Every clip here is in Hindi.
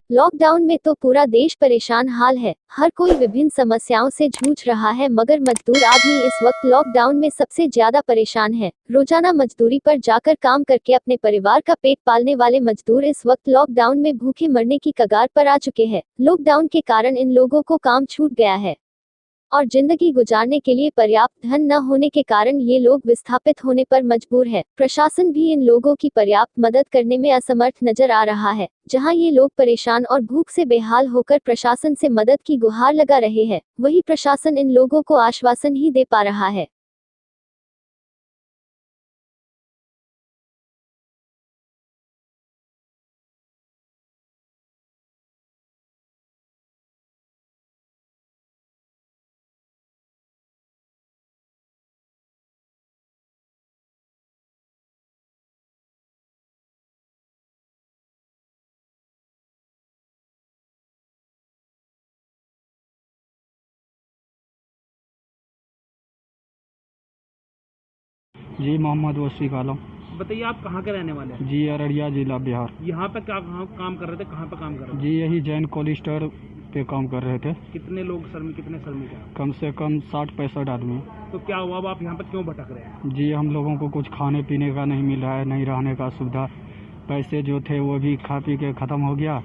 लॉकडाउन में तो पूरा देश परेशान हाल है। हर कोई विभिन्न समस्याओं से जूझ रहा है, मगर मजदूर आदमी इस वक्त लॉकडाउन में सबसे ज्यादा परेशान है। रोजाना मजदूरी पर जाकर काम करके अपने परिवार का पेट पालने वाले मजदूर इस वक्त लॉकडाउन में भूखे मरने की कगार पर आ चुके हैं। लॉकडाउन के कारण इन लोगों को काम छूट गया है और जिंदगी गुजारने के लिए पर्याप्त धन न होने के कारण ये लोग विस्थापित होने पर मजबूर है। प्रशासन भी इन लोगों की पर्याप्त मदद करने में असमर्थ नजर आ रहा है। जहां ये लोग परेशान और भूख से बेहाल होकर प्रशासन से मदद की गुहार लगा रहे हैं, वहीं प्रशासन इन लोगों को आश्वासन ही दे पा रहा है। जी मोहम्मद वसीक आलम। बताइए, आप कहाँ के रहने वाले हैं? जी अररिया जिला बिहार। यहाँ पे क्या काम कर रहे थे? कहाँ पे काम कर रहे थे? जी यही जैन कोल्ड स्टोर पे काम कर रहे थे। कितने लोग सर में, कितने सर में? क्या कम से कम 60-65 आदमी। तो क्या हुआ, अब आप यहाँ पे क्यों भटक रहे हैं? जी हम लोगों को कुछ खाने पीने का नहीं मिल रहा है, नहीं रहने का सुविधा। पैसे जो थे वो भी खा पी के ख़त्म हो गया।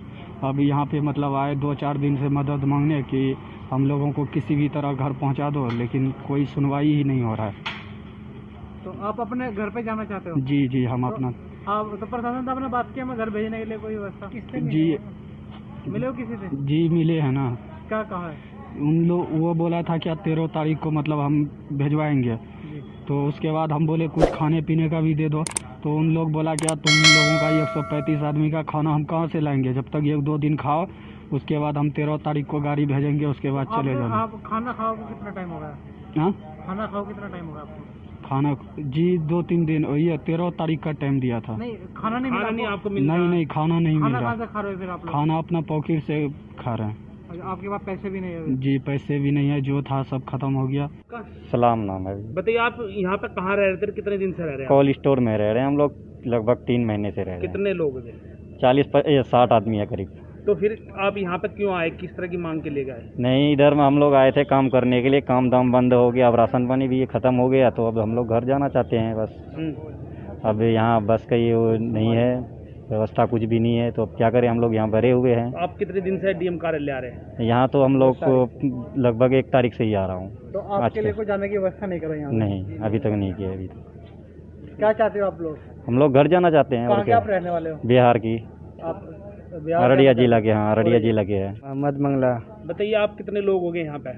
अब यहाँ पे मतलब आए 2-4 दिन से मदद मांगने कि हम लोगों को किसी भी तरह घर पहुँचा दो, लेकिन कोई सुनवाई ही नहीं हो रहा है। तो आप अपने घर पे जाना चाहते हो? जी हम अपना आप तो प्रशासन से आपने बात किया मैं घर भेजने के लिए कोई व्यवस्था? किससे जी मिले हो किसी से? जी मिले हैं ना। क्या कहा है? उन लोग वो बोला था क्या 13 तारीख को मतलब हम भिजवाएंगे। तो उसके बाद हम बोले कुछ खाने पीने का भी दे दो। तो उन लोग बोला क्या तुम लोगों का 135 आदमी का खाना हम कहाँ से लाएंगे, जब तक 1-2 दिन खाओ, उसके बाद हम 13 तारीख को गाड़ी भेजेंगे, उसके बाद चले जाना। आप खाना खाओ कितना टाइम होगा? हाँ खाना खाओ कितना टाइम होगा आपको? खाना जी 2-3 दिन, वही 13 तारीख का टाइम दिया था। नहीं, खाना नहीं मिला आपको? नहीं खाना नहीं मिल रहा। कहाँ से खा रहे हो फिर आप लोग? खाना अपना पॉकेट से खा रहे हैं। आपके पास पैसे भी नहीं है? जी पैसे भी नहीं है, जो था सब खत्म हो गया। सलाम नाम है। बताइए, आप यहाँ पे कहाँ रह रहे थे, कितने दिन से रह रहे हैं? कोल्ड स्टोर में रह रहे हैं हम लोग, लगभग 3 महीने से रह रहे हैं। कितने लोग थे? 40-60 आदमी है करीब। तो फिर आप यहाँ पे क्यों आए, किस तरह की मांग के लिए गए? नहीं, इधर में हम लोग आए थे काम करने के लिए, काम दाम बंद हो गया, अब राशन पानी भी ख़त्म हो गया, तो अब हम लोग घर जाना चाहते हैं बस। अब यहाँ बस का ये वो नहीं है, व्यवस्था कुछ भी नहीं है, तो अब क्या करें, हम लोग यहाँ भरे हुए हैं। आप कितने दिन से डीएम कार्यालय आ रहे हैं? यहाँ तो हम लोग को लगभग 1 तारीख से ही आ रहा हूँ। तो आपके लिए कोई जाने की व्यवस्था नहीं कर यहाँ? नहीं, अभी तक नहीं किया। अभी तक क्या चाहते हो आप लोग? हम लोग घर जाना चाहते हैं। और क्या, आप रहने वाले हो? बिहार की, आप अररिया जिला के। हाँ, अररिया जिला के है। मोहम्मद मंगला। बताइए, आप कितने लोग हो गए यहाँ पे?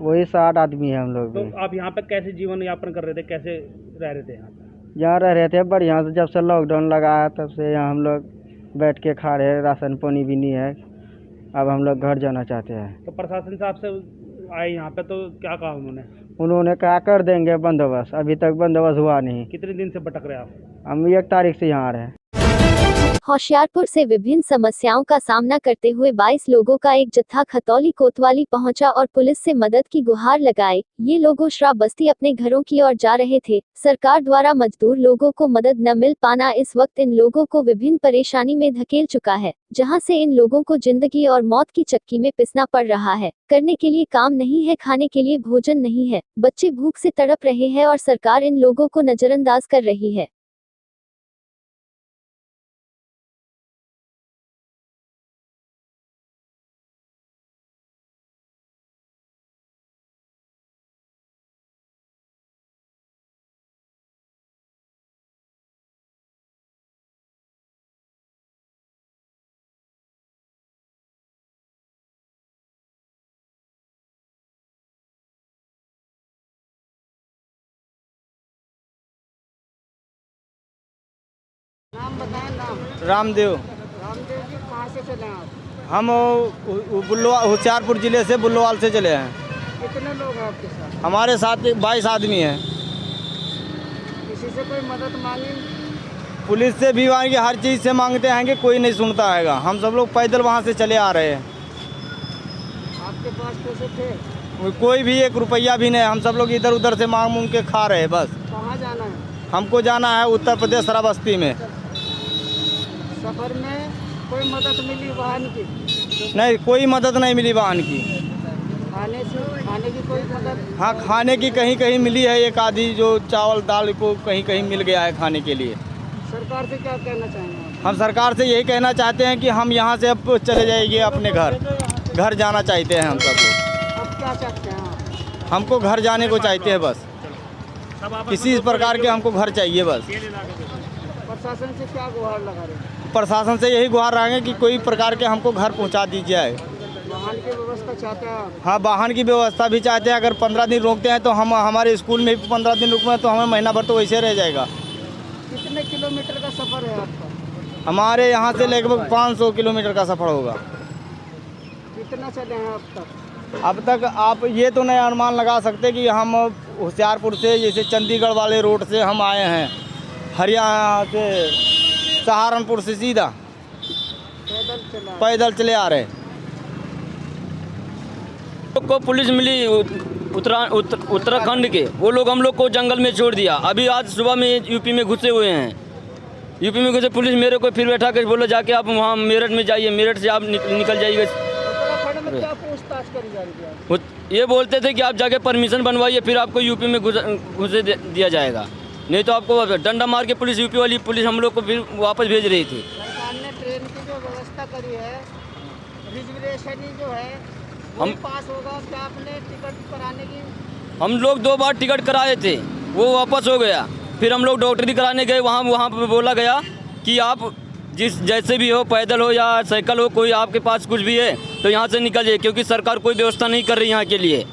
वही 60 आदमी है हम लोग। तो आप यहाँ पे कैसे जीवन यापन कर रहे थे, कैसे रह रहे थे यहाँ पे? यहाँ रह रहे थे बढ़िया से, जब से लॉकडाउन लगा है तब से यहाँ हम लोग बैठ के खा रहे हैं, राशन पानी भी नहीं है। अब हम लोग घर जाना चाहते हैं। तो प्रशासन साहब से आए यहाँ पे, तो क्या कहा उन्होंने? उन्होंने कहा कर देंगे बंदोबस्त, अभी तक बंदोबस्त हुआ नहीं। कितने दिन से भटक रहे हैं आप? हम 1 तारीख से यहाँ आ रहे हैं। होशियारपुर से विभिन्न समस्याओं का सामना करते हुए 22 लोगों का एक जत्था खतौली कोतवाली पहुंचा और पुलिस से मदद की गुहार लगाई। ये लोगों श्रावस्ती अपने घरों की ओर जा रहे थे। सरकार द्वारा मजदूर लोगों को मदद न मिल पाना इस वक्त इन लोगों को विभिन्न परेशानी में धकेल चुका है, जहां से इन लोगों को जिंदगी और मौत की चक्की में पिसना पड़ रहा है। करने के लिए काम नहीं है, खाने के लिए भोजन नहीं है, बच्चे भूख से तड़प रहे हैं और सरकार इन लोगों को नजरअंदाज कर रही है। रामदेव। रामदेव जी, कहाँ से चले आप? हम होशियारपुर जिले से बुल्लोवाल से चले हैं। कितने लोग हैं आपके साथ? हमारे साथ 22 आदमी हैं। किसी से कोई मदद मांगी? पुलिस से भी मांगे, हर चीज़ से मांगते हैं कि कोई नहीं सुनता हैगा। हम सब लोग पैदल वहाँ से चले आ रहे हैं। आपके पास पैसे थे? कोई भी 1 रुपया भी नहीं। हम सब लोग इधर उधर से मांग के खा रहे हैं बस। कहाँ जाना है? हमको जाना है उत्तर प्रदेश श्रावस्ती में। सफर में कोई कोई मदद मिली वाहन की? नहीं, कोई मदद नहीं मिली वाहन की। खाने की कोई मदद? हाँ, खाने की कहीं कहीं मिली है, एक आधी जो चावल दाल को कहीं कहीं मिल गया है खाने के लिए। सरकार से क्या कहना चाहेंगे? हम सरकार से यही कहना चाहते हैं कि हम यहाँ से अब चले जाएंगे अपने घर जाना चाहते हैं हम सब लोग। अब क्या चाहते हैं? हमको घर जाने को चाहते हैं बस, किसी प्रकार के हमको घर चाहिए बस। प्रशासन से क्या गुहार लगा रहे हैं? प्रशासन से यही गुहार रहेंगे कि कोई प्रकार के हमको घर पहुँचा दीजिए। वाहन की व्यवस्था चाहते हैं आप? हाँ, वाहन की व्यवस्था भी चाहते हैं। अगर 15 दिन रोकते हैं तो हम हमारे स्कूल में भी 15 दिन रुकते हैं तो हमें महीना भर तो वैसे रह जाएगा। कितने किलोमीटर का सफ़र है आपका? हमारे यहाँ से लगभग 500 किलोमीटर का सफ़र होगा। कितना चले हैं अब तक? अब तक आप ये तो नहीं अनुमान लगा सकते कि हम होशियारपुर से जैसे चंडीगढ़ वाले रोड से हम आए हैं, हरियाणा से सहारनपुर से सीधा पैदल चले आ रहे हैं। को पुलिस मिली उत्तराखंड के, वो लोग हम लोग को जंगल में छोड़ दिया। अभी आज सुबह में यूपी में घुसे हुए हैं। यूपी में घुसे पुलिस मेरे को फिर बैठा कर बोलो जाके आप वहाँ मेरठ में जाइए, मेरठ से आप निकल जाइएगा। उत्तराखंड में क्या पूछताछ करी जा रही है? ये बोलते थे कि आप जाके परमिशन बनवाइए फिर आपको यूपी में घुसे दिया जाएगा, नहीं तो आपको डंडा मार के पुलिस, यूपी वाली पुलिस हम लोग को फिर वापस भेज रही थी। सरकार ने ट्रेन की जो व्यवस्था करी है, रिजर्वेशन जो है हम पास होगा, क्या आपने टिकट कराने की? हम लोग 2 बार टिकट कराए थे, वो वापस हो गया। फिर हम लोग डॉक्टरी कराने गए, वहाँ पे बोला गया कि आप जैसे भी हो, पैदल हो या साइकिल हो, कोई आपके पास कुछ भी है तो यहाँ से निकल जाइए, क्योंकि सरकार कोई व्यवस्था नहीं कर रही यहाँ के लिए,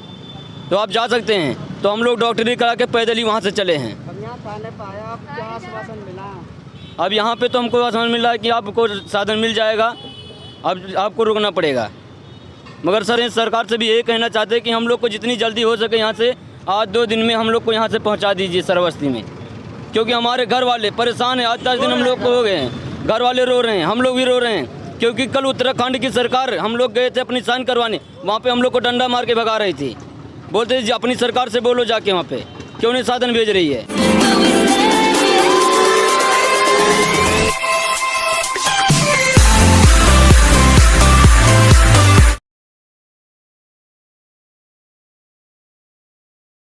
तो आप जा सकते हैं। तो हम लोग डॉक्टरी करा के पैदल ही वहाँ से चले हैं। अब यहाँ खाने पाया, अब क्या आश्वासन मिला? अब यहाँ पे तो हमको आश्वासन मिला है कि आपको साधन मिल जाएगा, अब आपको रुकना पड़ेगा। मगर सर, इस सरकार से भी यही कहना चाहते हैं कि हम लोग को जितनी जल्दी हो सके यहाँ से आज 2 दिन में हम लोग को यहाँ से पहुँचा दीजिए सरवस्ती में, क्योंकि हमारे घर वाले परेशान हैं। आज 10 दिन हम लोग को हो गए हैं, घर वाले रो रहे हैं, हम लोग भी रो रहे हैं, क्योंकि कल उत्तराखंड की सरकार, हम लोग गए थे अपनी साइन करवाने, वहाँ पे हम लोग को डंडा मार के भगा रही थी। बोलते अपनी सरकार से बोलो जाके वहाँ पे क्यों नहीं साधन भेज रही है।